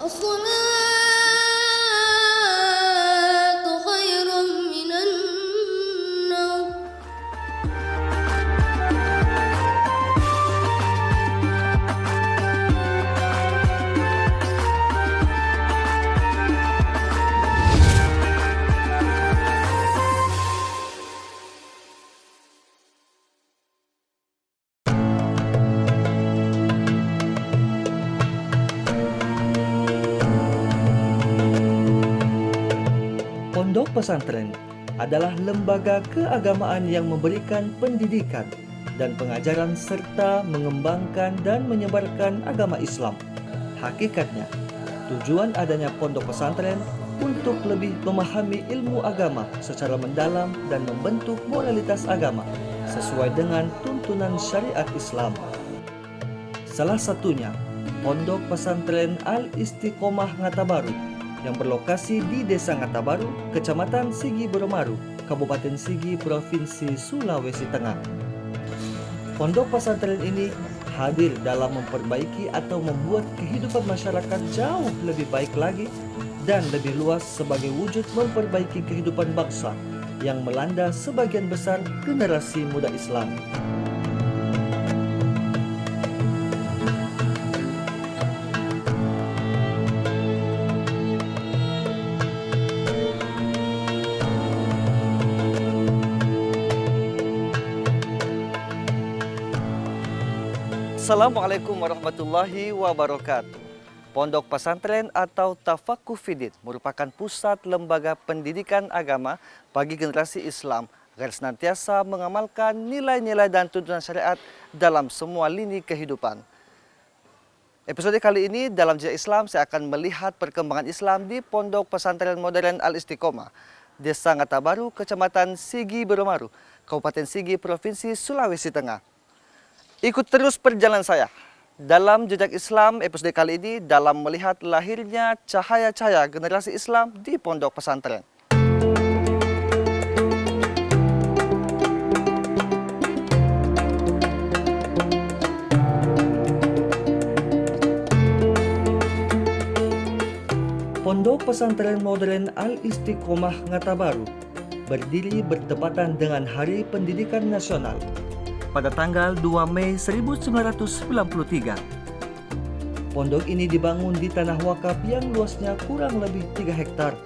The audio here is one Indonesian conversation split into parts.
الصلاة خير من النوم. Pondok pesantren adalah lembaga keagamaan yang memberikan pendidikan dan pengajaran serta mengembangkan dan menyebarkan agama Islam. Hakikatnya, tujuan adanya pondok pesantren untuk lebih memahami ilmu agama secara mendalam dan membentuk moralitas agama sesuai dengan tuntunan syariat Islam. Salah satunya, Pondok Pesantren Al-Istiqomah Ngatabaru yang berlokasi di Desa Ngatabaru, Kecamatan Sigi Boromaru, Kabupaten Sigi, Provinsi Sulawesi Tengah. Pondok pesantren ini hadir dalam memperbaiki atau membuat kehidupan masyarakat jauh lebih baik lagi dan lebih luas sebagai wujud memperbaiki kehidupan bangsa yang melanda sebagian besar generasi muda Islam. Assalamualaikum warahmatullahi wabarakatuh. Pondok pesantren atau Tafaqquh Fiddin merupakan pusat lembaga pendidikan agama bagi generasi Islam agar senantiasa mengamalkan nilai-nilai dan tuntunan syariat dalam semua lini kehidupan. Episode kali ini dalam Jejak Islam saya akan melihat perkembangan Islam di Pondok Pesantren Modern Al-Istiqomah, Desa Ngatabaru, Kecamatan Sigi Boromaru, Kabupaten Sigi, Provinsi Sulawesi Tengah. Ikut terus perjalanan saya dalam Jejak Islam episode kali ini dalam melihat lahirnya cahaya-cahaya generasi Islam di pondok pesantren. Pondok Pesantren Modern Al-Istiqomah Ngatabaru berdiri bertepatan dengan Hari Pendidikan Nasional pada tanggal 2 Mei 1993. Pondok ini dibangun di tanah wakaf yang luasnya kurang lebih 3 hektar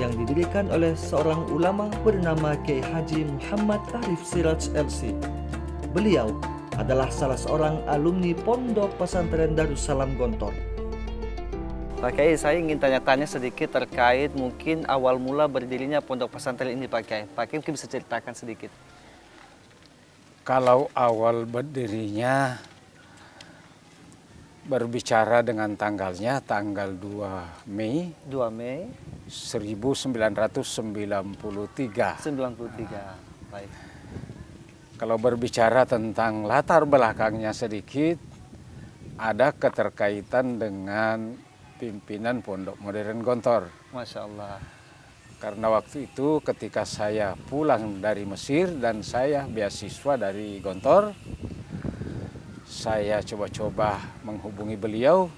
yang didirikan oleh seorang ulama bernama Kiai Haji Muhammad Arif Siraj LC. Beliau adalah salah seorang alumni Pondok Pesantren Darussalam Gontor. Pak Kiai, saya ingin tanya-tanya sedikit terkait mungkin awal mula berdirinya Pondok Pesantren ini, Pak Kiai. Pak Kiai mungkin bisa ceritakan sedikit. Kalau awal berdirinya berbicara dengan tanggalnya tanggal 2 Mei 1993. 93. Baik. Kalau berbicara tentang latar belakangnya sedikit, ada keterkaitan dengan pimpinan Pondok Modern Gontor. Masya Allah. Karena waktu itu ketika saya pulang dari Mesir dan saya beasiswa dari Gontor, saya coba-coba menghubungi beliau,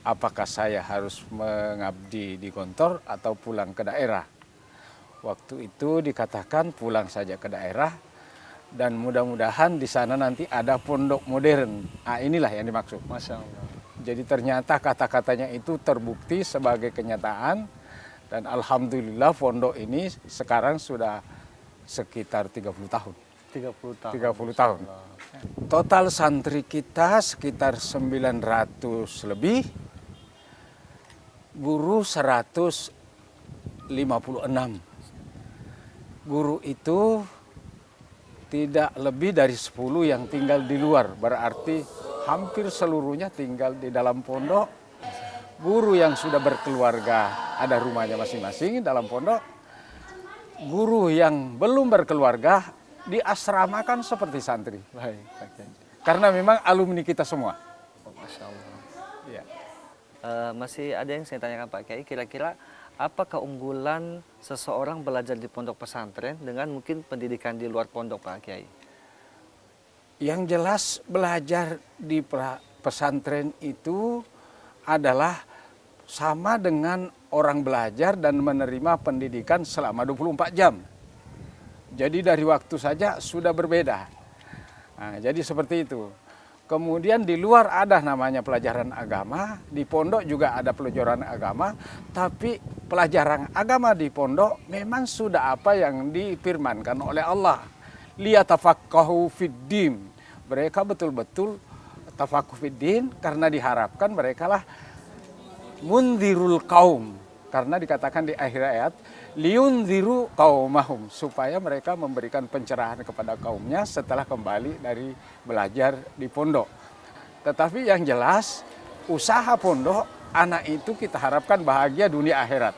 apakah saya harus mengabdi di Gontor atau pulang ke daerah. Waktu itu dikatakan pulang saja ke daerah dan mudah-mudahan di sana nanti ada pondok modern. Nah, inilah yang dimaksud. Masya Allah. Jadi ternyata kata-katanya itu terbukti sebagai kenyataan. Dan alhamdulillah pondok ini sekarang sudah sekitar 30 tahun. 30 tahun. 30 tahun. Total santri kita sekitar 900 lebih. Guru 156. Guru itu tidak lebih dari 10 yang tinggal di luar. Berarti hampir seluruhnya tinggal di dalam pondok. Guru yang sudah berkeluarga ada rumahnya masing-masing dalam pondok. Guru yang belum berkeluarga diasramakan seperti santri. Baik. Karena memang alumni kita semua. Oh, Masya Allah. Ya. Masih ada yang saya tanyakan Pak Kiai, kira-kira apa keunggulan seseorang belajar di pondok pesantren dengan mungkin pendidikan di luar pondok, Pak Kiai? Yang jelas belajar di pesantren itu adalah sama dengan orang belajar dan menerima pendidikan selama 24 jam. Jadi dari waktu saja sudah berbeda. Nah, jadi seperti itu. Kemudian di luar ada namanya pelajaran agama, di pondok juga ada pelajaran agama, tapi pelajaran agama di pondok memang sudah apa yang difirmankan oleh Allah. Liyatafaqahu fiddin. Mereka betul-betul tafaqquh fiddin karena diharapkan mereka lah munzirul kaum. Karena dikatakan di akhir ayat, liunziru qaumahum, supaya mereka memberikan pencerahan kepada kaumnya setelah kembali dari belajar di pondok. Tetapi yang jelas, usaha pondok, anak itu kita harapkan bahagia dunia akhirat.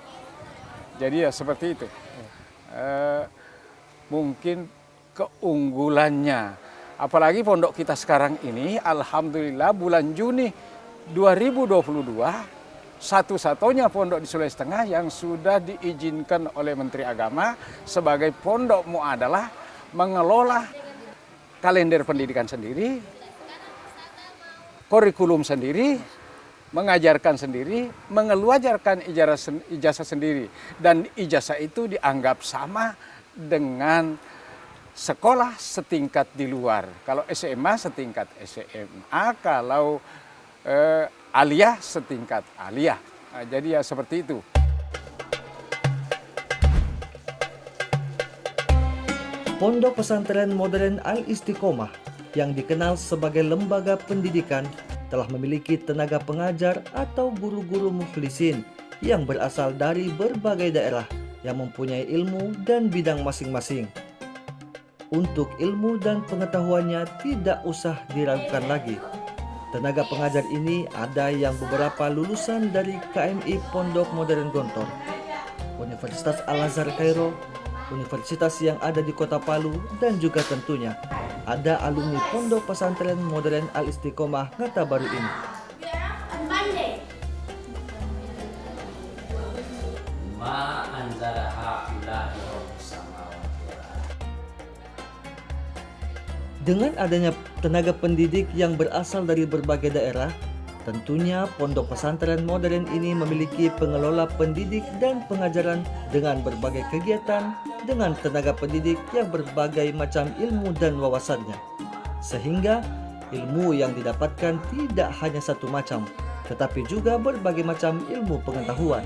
Jadi ya seperti itu. Mungkin keunggulannya, apalagi pondok kita sekarang ini, alhamdulillah bulan Juni 2022, satu-satunya pondok di Sulawesi Tengah yang sudah diizinkan oleh Menteri Agama sebagai pondok mu'adalah, mengelola kalender pendidikan sendiri, kurikulum sendiri, mengajarkan sendiri, mengeluarkan ijazah sendiri. Dan ijazah itu dianggap sama dengan sekolah setingkat di luar. Kalau SMA setingkat SMA, kalau aliyah setingkat aliyah. Nah, jadi ya seperti itu. Pondok Pesantren Modern Al-Istiqomah yang dikenal sebagai lembaga pendidikan telah memiliki tenaga pengajar atau guru-guru muflisin yang berasal dari berbagai daerah yang mempunyai ilmu dan bidang masing-masing. Untuk ilmu dan pengetahuannya tidak usah diragukan lagi. Tenaga pengajar ini ada yang beberapa lulusan dari KMI Pondok Modern Gontor, Universitas Al-Azhar Kairo, universitas yang ada di Kota Palu, dan juga tentunya ada alumni Pondok Pesantren Modern Al-Istiqomah Ngata Baru ini. Dengan adanya tenaga pendidik yang berasal dari berbagai daerah, tentunya Pondok Pesantren Modern ini memiliki pengelola pendidik dan pengajaran dengan berbagai kegiatan dengan tenaga pendidik yang berbagai macam ilmu dan wawasannya. Sehingga ilmu yang didapatkan tidak hanya satu macam, tetapi juga berbagai macam ilmu pengetahuan.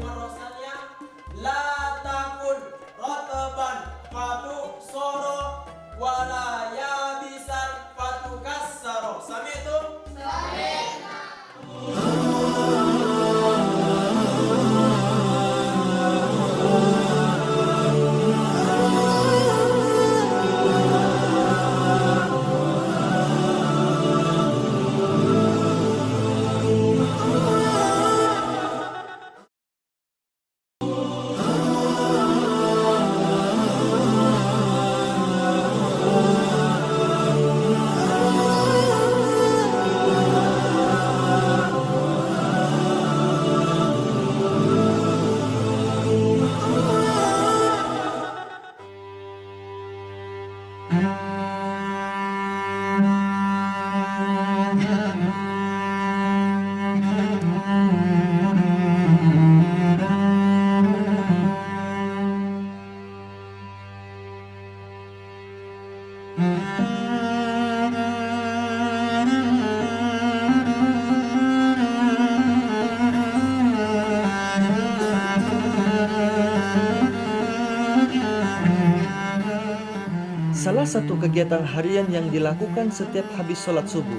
Salah satu kegiatan harian yang dilakukan setiap habis sholat subuh,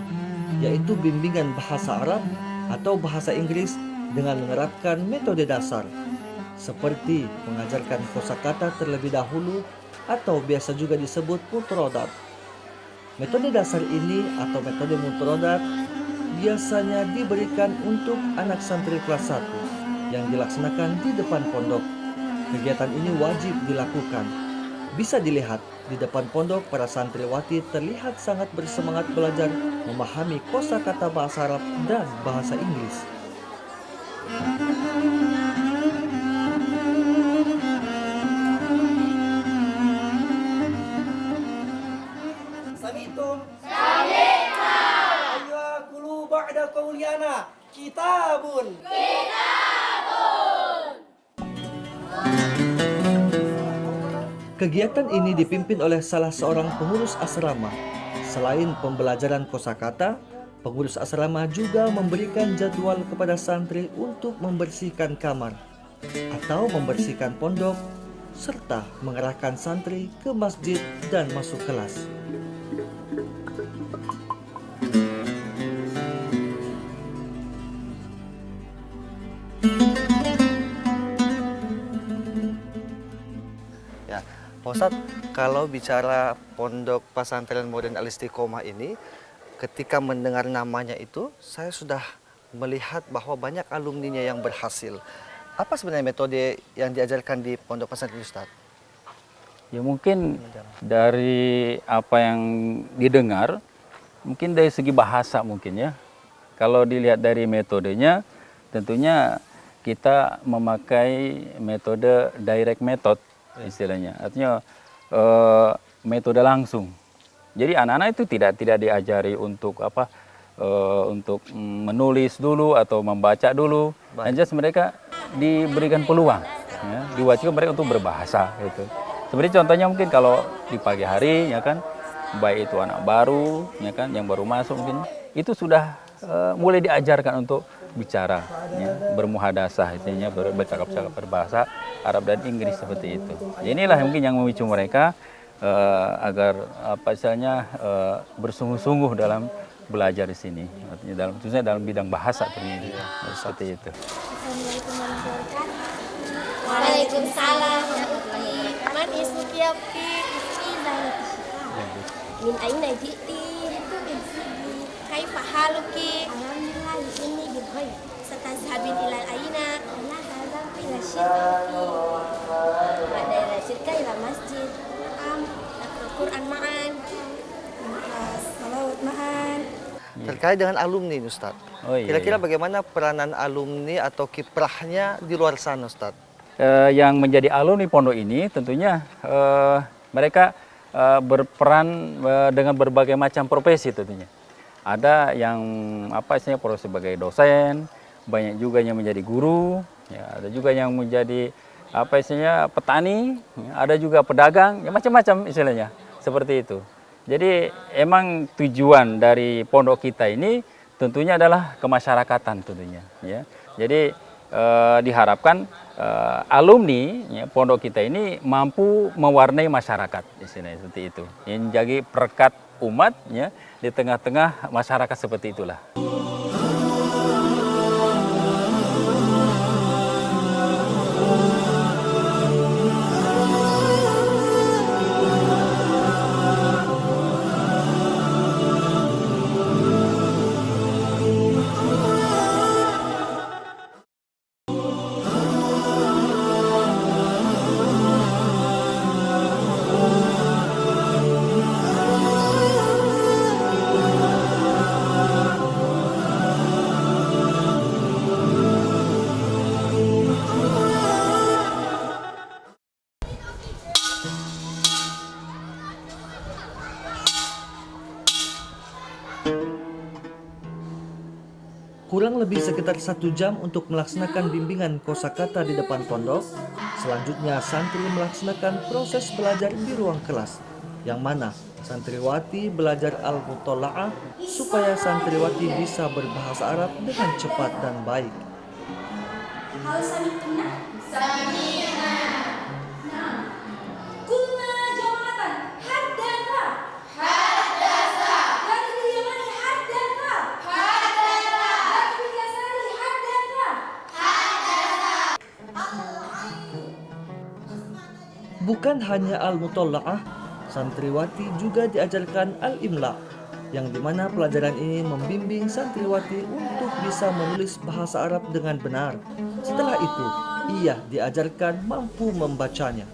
yaitu bimbingan bahasa Arab atau bahasa Inggris dengan menerapkan metode dasar, seperti mengajarkan kosakata terlebih dahulu atau biasa juga disebut mufradat. Metode dasar ini atau metode mufradat biasanya diberikan untuk anak santri kelas 1 yang dilaksanakan di depan pondok. Kegiatan ini wajib dilakukan. Bisa dilihat di depan pondok, para santriwati terlihat sangat bersemangat belajar memahami kosakata bahasa Arab dan bahasa Inggris. Samitum? Sami'na. Ayo kulu ba'da qawliyana. Kitabun. Kitabun. Kegiatan ini dipimpin oleh salah seorang pengurus asrama. Selain pembelajaran kosakata, pengurus asrama juga memberikan jadwal kepada santri untuk membersihkan kamar atau membersihkan pondok, serta mengarahkan santri ke masjid dan masuk kelas. Ya, Pak Ustadz, kalau bicara Pondok Pesantren Modern Al Istiqomah ini, ketika mendengar namanya itu, saya sudah melihat bahwa banyak alumninya yang berhasil. Apa sebenarnya metode yang diajarkan di Pondok Pesantren Ustadz? Ya mungkin dari apa yang didengar, mungkin dari segi bahasa mungkin ya. Kalau dilihat dari metodenya, tentunya kita memakai metode direct method istilahnya. Artinya metode langsung. Jadi anak-anak itu tidak diajari untuk apa? Untuk menulis dulu atau membaca dulu. Dan just mereka diberikan peluang, ya, diwajibkan mereka untuk berbahasa gitu. Seperti contohnya mungkin kalau di pagi hari ya kan, baik itu anak baru ya kan yang baru masuk mungkin itu sudah mulai diajarkan untuk bicara, ya, bermuhadasah, istilahnya bercakap-cakap berbahasa Arab dan Inggris seperti itu. Ya, inilah mungkin yang memicu mereka agar apa istilahnya bersungguh-sungguh dalam belajar di sini, artinya khususnya dalam bidang bahasa ternyata seperti itu. Assalamualaikum warahmatullahi wabarakatuh. Waalaikumsalam warahmatullahi wabarakatuh. Man ismuki ya Fi? Ismi Zahra. Min aina ji'ti? Kaifa haluki? Alhamdulillah inni bil khair. Satazhabin ila aina? La tazhabu ila syirki. Ada ila syirka ila masjid. Naqra'ul Qur'an ma'an. Salawat ma'an. Terkait dengan alumni Ustadz, kira-kira bagaimana peranan alumni atau kiprahnya di luar sana Ustadz? Yang menjadi alumni pondok ini tentunya mereka berperan dengan berbagai macam profesi tentunya. Ada yang apa istilahnya profesi sebagai dosen, banyak juga yang menjadi guru, ya, ada juga yang menjadi apa istilahnya petani, ya, ada juga pedagang, ya macam-macam istilahnya seperti itu. Jadi emang tujuan dari pondok kita ini tentunya adalah kemasyarakatan tentunya, ya. Jadi diharapkan alumni ya, pondok kita ini mampu mewarnai masyarakat, istilahnya seperti itu. Yang menjadi perekat umat ya di tengah-tengah masyarakat seperti itulah. Kurang lebih sekitar 1 jam untuk melaksanakan bimbingan kosakata di depan pondok. Selanjutnya santri melaksanakan proses belajar di ruang kelas, yang mana santriwati belajar al-mutola'ah supaya santriwati bisa berbahasa Arab dengan cepat dan baik. Hal sami'na? Sami'na. Nah. Kulna jamatan haddatha. Haddatha. Lagi bilyamani haddatha. Haddatha. Lagi bilyasari haddatha. Haddatha. Bukan hanya al-mutola'ah, santriwati juga diajarkan al-imla, yang dimana pelajaran ini membimbing santriwati untuk bisa menulis bahasa Arab dengan benar. Setelah itu, ia diajarkan mampu membacanya.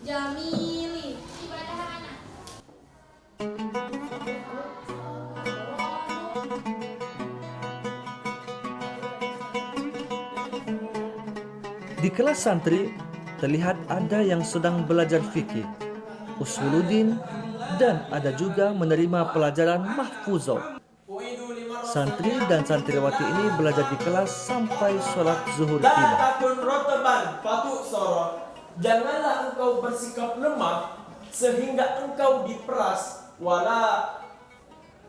Jamili. Di kelas santri, terlihat ada yang sedang belajar fikih, usuluddin, dan ada juga menerima pelajaran mahfuzah. Santri dan santriwati ini belajar di kelas sampai sholat zuhur La tiba. takun rotaban fatuk soro. Janganlah engkau bersikap lemah sehingga engkau diperas. Wala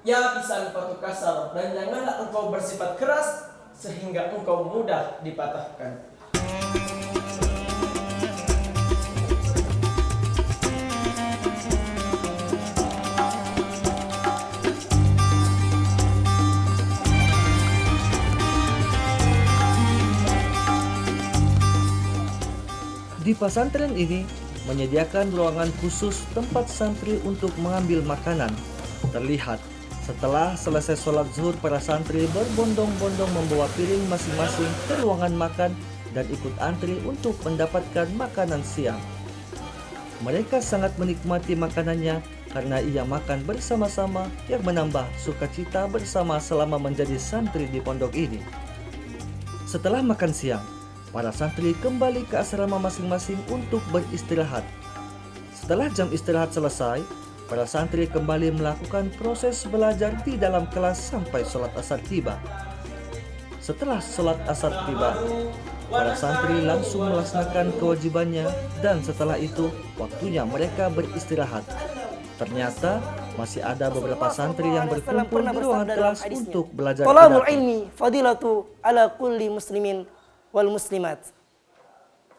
ya bisa fatuk kasar. Dan janganlah engkau bersifat keras sehingga engkau mudah dipatahkan. Di pesantren ini menyediakan ruangan khusus tempat santri untuk mengambil makanan. Terlihat setelah selesai sholat zuhur, para santri berbondong-bondong membawa piring masing-masing ke ruangan makan dan ikut antri untuk mendapatkan makanan siang. Mereka sangat menikmati makanannya karena ia makan bersama-sama yang menambah sukacita bersama selama menjadi santri di pondok ini. Setelah makan siang, para santri kembali ke asrama masing-masing untuk beristirahat. Setelah jam istirahat selesai, para santri kembali melakukan proses belajar di dalam kelas sampai sholat asar tiba. Setelah sholat asar tiba, para santri langsung melaksanakan kewajibannya dan setelah itu waktunya mereka beristirahat. Ternyata masih ada beberapa santri yang berkumpul di ruangan kelas untuk belajar Thalabul pidato. ilmi fadilatu ala kulli muslimin wal muslimat.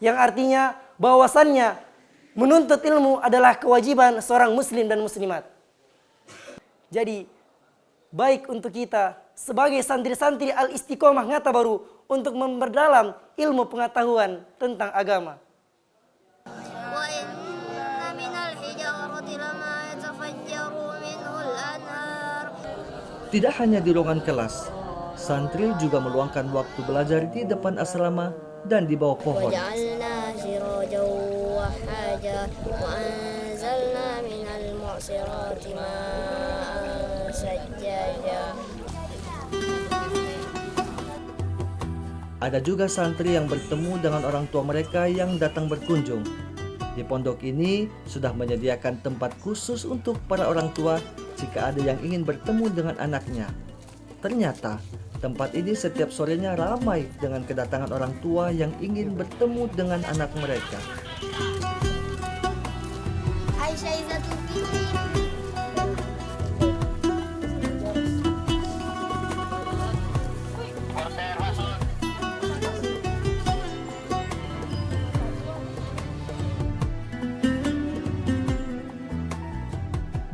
Yang artinya bahwasannya menuntut ilmu adalah kewajiban seorang muslim dan muslimat. Jadi baik untuk kita sebagai santri-santri Al-Istiqomah Ngata Baru untuk memperdalam ilmu pengetahuan tentang agama. وإن من الحجارة لما يتفجر منه الأنهار. Tidak hanya di ruangan kelas, santri juga meluangkan waktu belajar di depan asrama dan di bawah pohon. وجعلنا سراجا وحاجا وأنزلنا من المعصرات ماء ثجاجا. Ada juga santri yang bertemu dengan orang tua mereka yang datang berkunjung. Di pondok ini sudah menyediakan tempat khusus untuk para orang tua jika ada yang ingin bertemu dengan anaknya. Ternyata tempat ini setiap sorenya ramai dengan kedatangan orang tua yang ingin bertemu dengan anak mereka. Aisyah Izzatul Fitri.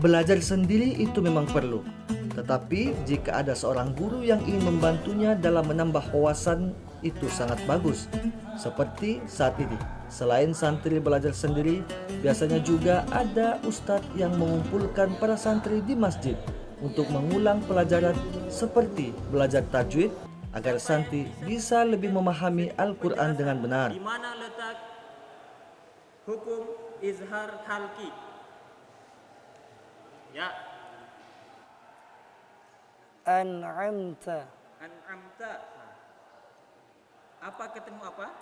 Belajar sendiri itu memang perlu. Tetapi jika ada seorang guru yang ingin membantunya dalam menambah wawasan, itu sangat bagus. Seperti saat ini, selain santri belajar sendiri, biasanya juga ada ustadz yang mengumpulkan para santri di masjid untuk mengulang pelajaran seperti belajar tajwid agar santri bisa lebih memahami Al-Quran dengan benar. Di mana letak hukum izhar halki? Ya. An'amta. An'amta. Apa ketemu apa?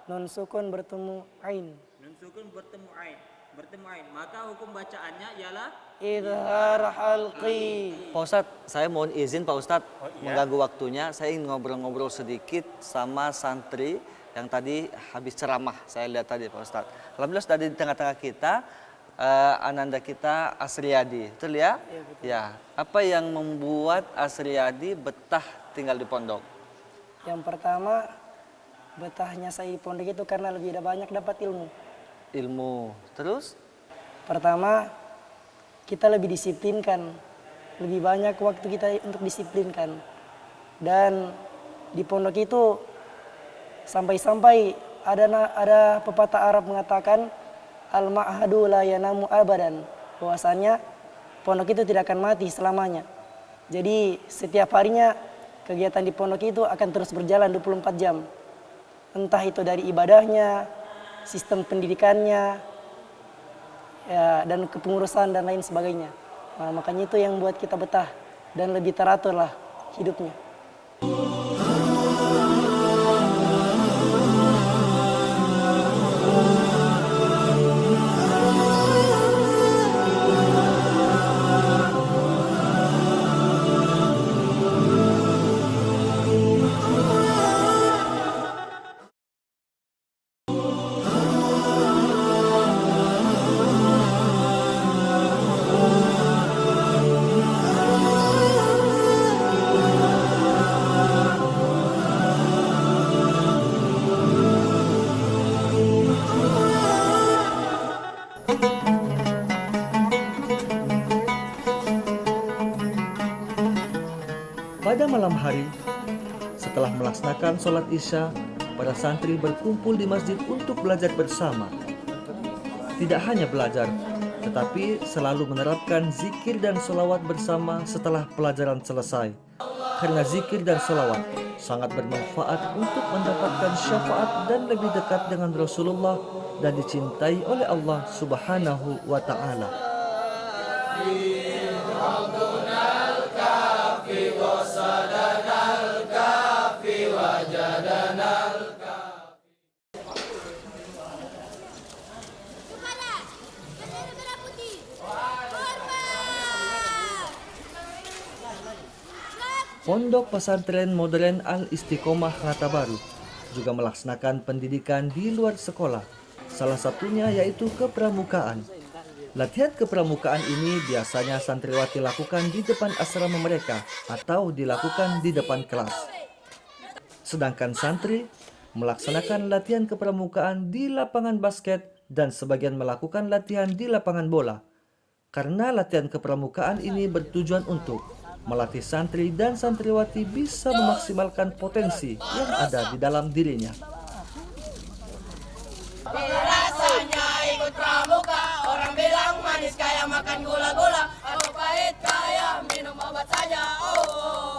Nun sukun bertemu ain. Nun sukun bertemu ain. Bertemu ain. Maka hukum bacaannya ialah Izhar halqi. Pak Ustadz, saya mohon izin Pak Ustadz mengganggu waktunya. Saya ingin ngobrol-ngobrol sedikit sama santri yang tadi habis ceramah. Saya lihat tadi Pak Ustadz. Alhamdulillah sudah di tengah-tengah kita. Ananda kita Asriyadi, betul ya? Ya. Apa yang membuat Asriyadi betah tinggal di pondok? Yang pertama, betahnya saya di pondok itu karena lebih banyak dapat ilmu. Ilmu. Terus? Pertama, kita lebih disiplinkan. Lebih banyak waktu kita untuk disiplinkan. Dan di pondok itu sampai-sampai ada pepatah Arab mengatakan al-ma'hadu la yanamu abadan, bahwasannya pondok itu tidak akan mati selamanya. Jadi setiap harinya kegiatan di pondok itu akan terus berjalan 24 jam. Entah itu dari ibadahnya, sistem pendidikannya, ya, dan kepengurusan dan lain sebagainya. Nah, makanya itu yang buat kita betah dan lebih teratur lah hidupnya. Pada malam hari, setelah melaksanakan sholat Isya, para santri berkumpul di masjid untuk belajar bersama. Tidak hanya belajar, tetapi selalu menerapkan zikir dan sholawat bersama setelah pelajaran selesai. Karena zikir dan sholawat sangat bermanfaat untuk mendapatkan syafaat dan lebih dekat dengan Rasulullah dan dicintai oleh Allah Subhanahu wa Ta'ala. Pondok Pesantren Modern Al-Istiqomah Ngata Baru juga melaksanakan pendidikan di luar sekolah. Salah satunya yaitu kepramukaan. Latihan kepramukaan ini biasanya santriwati lakukan di depan asrama mereka atau dilakukan di depan kelas. Sedangkan santri melaksanakan latihan kepramukaan di lapangan basket dan sebagian melakukan latihan di lapangan bola. Karena latihan kepramukaan ini bertujuan untuk melatih santri dan santriwati bisa memaksimalkan potensi yang ada di dalam dirinya. Rasanya ikut pramuka, orang bilang manis kayak makan gula-gula, atau pahit kayak minum obat saja. Oh.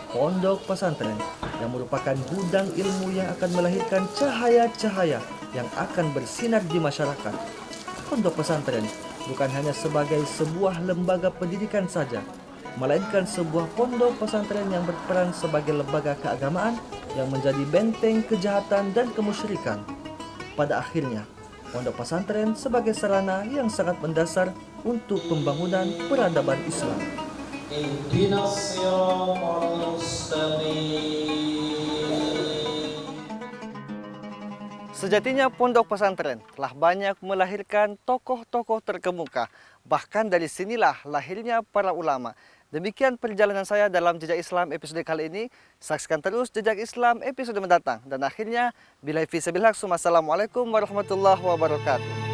Pondok pesantren yang merupakan gudang ilmu yang akan melahirkan cahaya-cahaya yang akan bersinar di masyarakat. Pondok pesantren bukan hanya sebagai sebuah lembaga pendidikan saja, melainkan sebuah pondok pesantren yang berperan sebagai lembaga keagamaan yang menjadi benteng kejahatan dan kemusyrikan. Pada akhirnya, pondok pesantren sebagai sarana yang sangat mendasar untuk pembangunan peradaban Islam. Sejatinya pondok pesantren telah banyak melahirkan tokoh-tokoh terkemuka. Bahkan dari sinilah lahirnya para ulama. Demikian perjalanan saya dalam Jejak Islam episode kali ini. Saksikan terus Jejak Islam episode mendatang. Dan akhirnya, billahi fi sabilillah, assalamualaikum warahmatullahi wabarakatuh.